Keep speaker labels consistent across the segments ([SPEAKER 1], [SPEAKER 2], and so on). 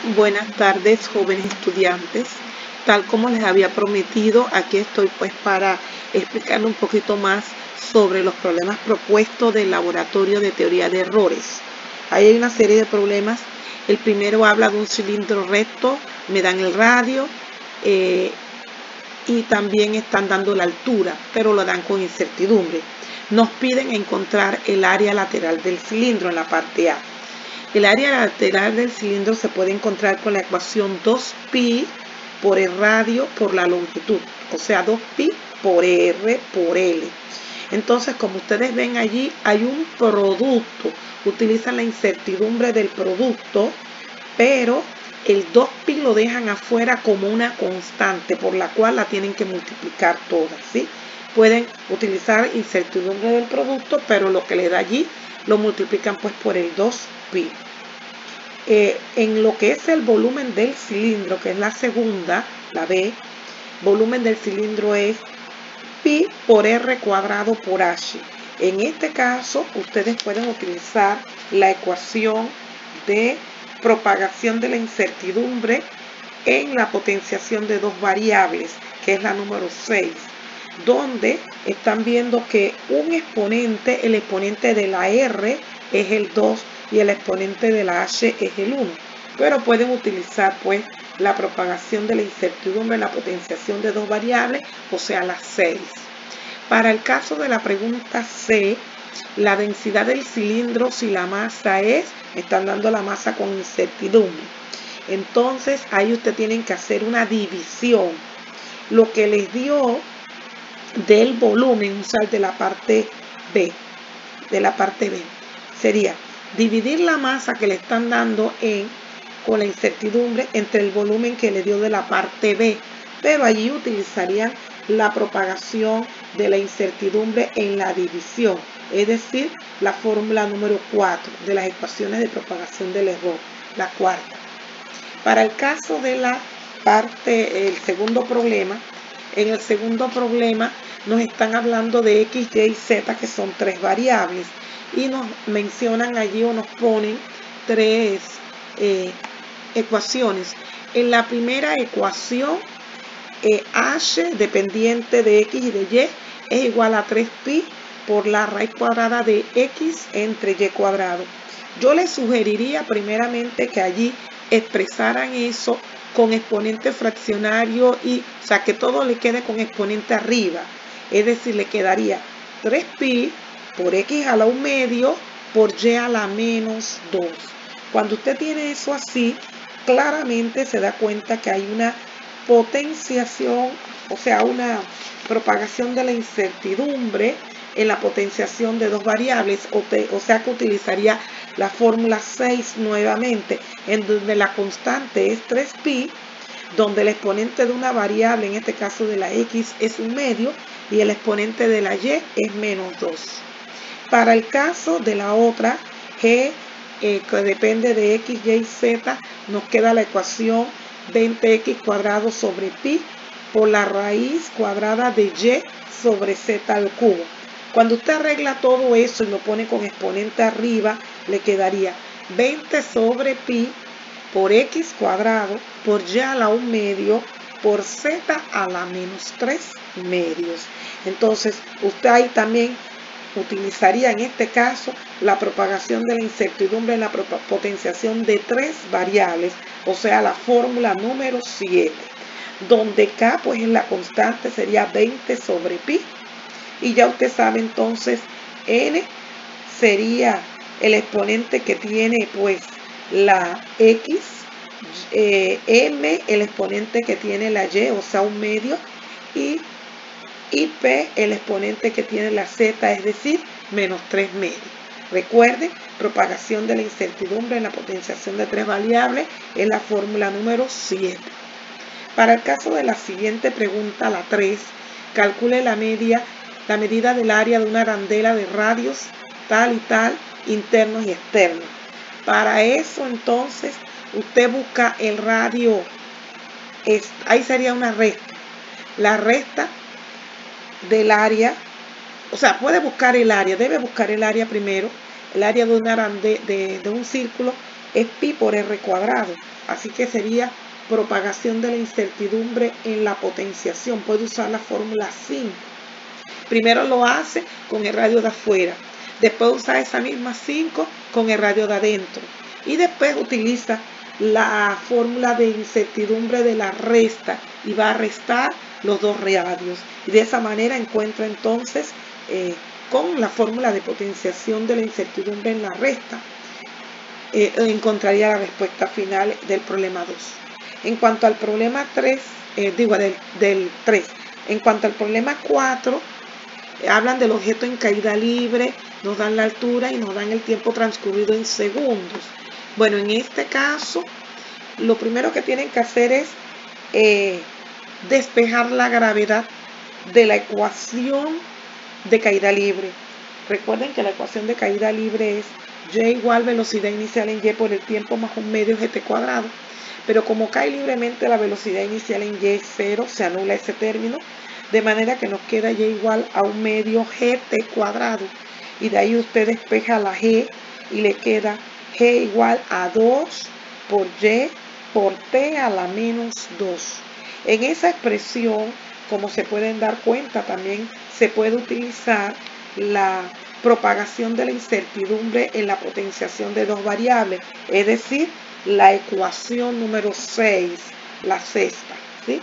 [SPEAKER 1] Buenas tardes, jóvenes estudiantes. Tal como les había prometido, aquí estoy pues para explicarles un poquito más sobre los problemas propuestos del laboratorio de teoría de errores. Ahí hay una serie de problemas. El primero habla de un cilindro recto, me dan el radio y también están dando la altura, pero lo dan con incertidumbre. Nos piden encontrar el área lateral del cilindro en la parte A. El área lateral del cilindro se puede encontrar con la ecuación 2pi por el radio por la longitud, o sea 2pi por r por l. Entonces, como ustedes ven allí, hay un producto. Utilizan la incertidumbre del producto, pero el 2pi lo dejan afuera como una constante, por la cual la tienen que multiplicar todas, ¿sí? Pueden utilizar incertidumbre del producto, pero lo que le da allí lo multiplican pues por el 2pi. En lo que es el volumen del cilindro, que es la segunda, la B, volumen del cilindro es pi por r cuadrado por h. En este caso, ustedes pueden utilizar la ecuación de propagación de la incertidumbre en la potenciación de dos variables, que es la número 6, donde están viendo que un exponente, el exponente de la r es el 2 y el exponente de la h es el 1. Pero pueden utilizar pues la propagación de la incertidumbre en la potenciación de dos variables, o sea, las 6. Para el caso de la pregunta C, la densidad del cilindro, si la masa es, me están dando la masa con incertidumbre. Entonces ahí ustedes tienen que hacer una división. Lo que les dio del volumen, o sea, de la parte B, sería dividir la masa que le están dando con la incertidumbre entre el volumen que le dio de la parte B, pero allí utilizarían la propagación de la incertidumbre en la división, es decir, la fórmula número 4 de las ecuaciones de propagación del error, la cuarta. Para el caso de la parte, el segundo problema, en el segundo problema nos están hablando de x, y y z, que son tres variables, y nos mencionan allí o nos ponen tres ecuaciones. En la primera ecuación, h dependiente de x y de y es igual a 3pi por la raíz cuadrada de x entre y cuadrado. Yo les sugeriría primeramente que allí expresaran eso con exponente fraccionario, o sea, que todo le quede con exponente arriba. Es decir, le quedaría 3pi por x a la 1 medio por y a la menos 2. Cuando usted tiene eso así, claramente se da cuenta que hay una potenciación, o sea, una propagación de la incertidumbre en la potenciación de dos variables, o sea que utilizaría la fórmula 6 nuevamente, en donde la constante es 3pi, donde el exponente de una variable, en este caso de la x, es 1 medio y el exponente de la y es menos 2. Para el caso de la otra, g, que depende de x, y, z, nos queda la ecuación 20x cuadrado sobre pi por la raíz cuadrada de y sobre z al cubo. Cuando usted arregla todo eso y lo pone con exponente arriba, le quedaría 20 sobre pi por x cuadrado por y a la 1 medio por z a la menos 3 medios. Entonces, usted ahí también utilizaría en este caso la propagación de la incertidumbre en la potenciación de tres variables, o sea, la fórmula número 7, donde k pues es la constante, sería 20 sobre pi, y ya usted sabe entonces n sería el exponente que tiene pues la x, m el exponente que tiene la y, o sea 1 medio, y p el exponente que tiene la z, es decir, menos 3 medios. Recuerden, propagación de la incertidumbre en la potenciación de tres variables es la fórmula número 7. Para el caso de la siguiente pregunta, la 3, calcule la medida del área de una arandela de radios tal y tal, internos y externos. Para eso entonces usted busca el radio, ahí sería una resta. La resta del área, o sea, puede buscar el área, debe buscar el área primero, el área de un círculo es pi por r cuadrado. Así que sería propagación de la incertidumbre en la potenciación. Puede usar la fórmula 5. Primero lo hace con el radio de afuera. Después usa esa misma 5 con el radio de adentro. Y después utiliza la fórmula de incertidumbre de la resta y va a restar los dos radios. Y de esa manera encuentra entonces con la fórmula de potenciación de la incertidumbre en la resta, encontraría la respuesta final del problema 2. En cuanto al problema 3, del 3, en cuanto al problema 4, hablan del objeto en caída libre, nos dan la altura y nos dan el tiempo transcurrido en segundos. Bueno, en este caso, lo primero que tienen que hacer es despejar la gravedad de la ecuación de caída libre. Recuerden que la ecuación de caída libre es y igual velocidad inicial en y por el tiempo más un medio gt cuadrado. Pero como cae libremente la velocidad inicial en y es 0, se anula ese término, de manera que nos queda y igual a un medio gt cuadrado. Y de ahí usted despeja la g y le queda g igual a 2 por y por t a la menos 2. En esa expresión, como se pueden dar cuenta, también se puede utilizar la propagación de la incertidumbre en la potenciación de dos variables, es decir, la ecuación número 6, la sexta, ¿sí?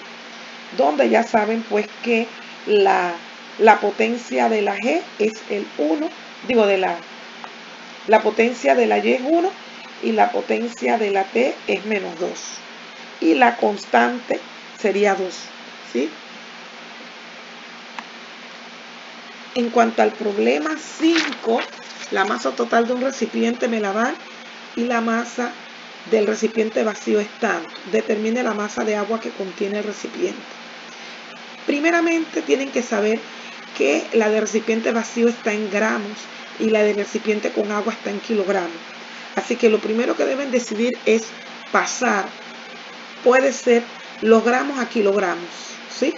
[SPEAKER 1] Donde ya saben pues que la potencia de la g es el 1, la potencia de la y es 1 y la potencia de la t es menos 2. Y la constante sería 2, ¿sí? En cuanto al problema 5, la masa total de un recipiente me la dan y la masa del recipiente vacío es tanto. Determine la masa de agua que contiene el recipiente. Primeramente tienen que saber que la del recipiente vacío está en gramos y la del recipiente con agua está en kilogramos. Así que lo primero que deben decidir es pasar, puede ser los gramos a kilogramos, ¿sí?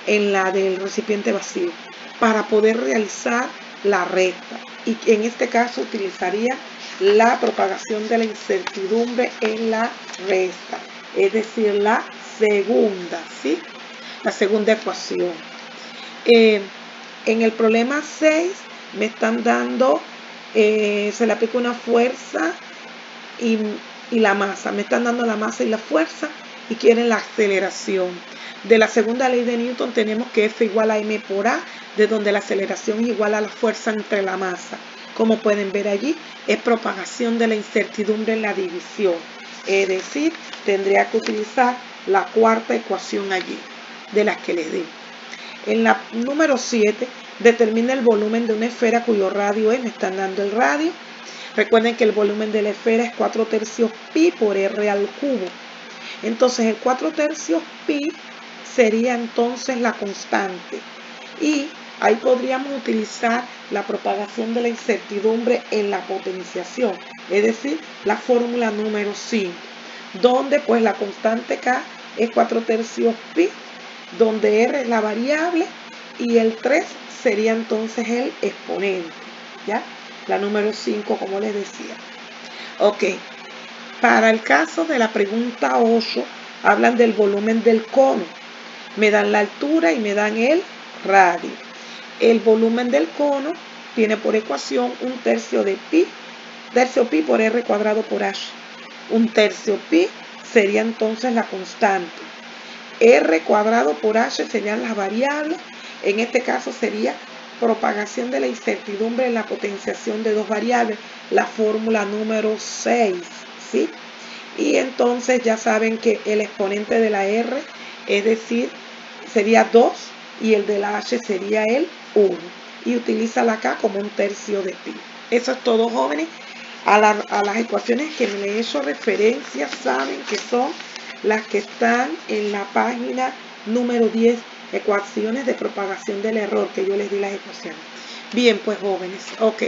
[SPEAKER 1] En la del recipiente vacío, para poder realizar la resta. Y en este caso utilizaría la propagación de la incertidumbre en la resta, es decir, la segunda, ¿sí? La segunda ecuación. En el problema 6 me están dando, se le aplica una fuerza y la masa. Me están dando la masa y la fuerza y quieren la aceleración. De la segunda ley de Newton tenemos que F igual a m por a, de donde la aceleración es igual a la fuerza entre la masa. Como pueden ver allí, es propagación de la incertidumbre en la división. Es decir, tendría que utilizar la cuarta ecuación allí, de las que les di. En la número 7, determina el volumen de una esfera cuyo radio es, me están dando el radio. Recuerden que el volumen de la esfera es 4/3 pi por r al cubo. Entonces el 4/3 pi sería entonces la constante. Y ahí podríamos utilizar la propagación de la incertidumbre en la potenciación, es decir, la fórmula número 5, donde pues la constante K es 4/3 pi, donde R es la variable y el 3 sería entonces el exponente, ¿ya? La número 5, como les decía. Ok, para el caso de la pregunta 8, hablan del volumen del cono. Me dan la altura y me dan el radio. El volumen del cono tiene por ecuación 1/3 de pi, tercio pi por r cuadrado por h. 1/3 pi sería entonces la constante. R cuadrado por h serían las variables. En este caso sería propagación de la incertidumbre en la potenciación de dos variables, la fórmula número 6, ¿sí? Y entonces ya saben que el exponente de la R, es decir, sería 2 y el de la H sería el 1. Y utiliza la K como 1/3 de pi. Eso es todo, jóvenes. A las ecuaciones que me he hecho referencia saben que son las que están en la página número 10, ecuaciones de propagación del error, que yo les di las ecuaciones. Bien, pues jóvenes, ok.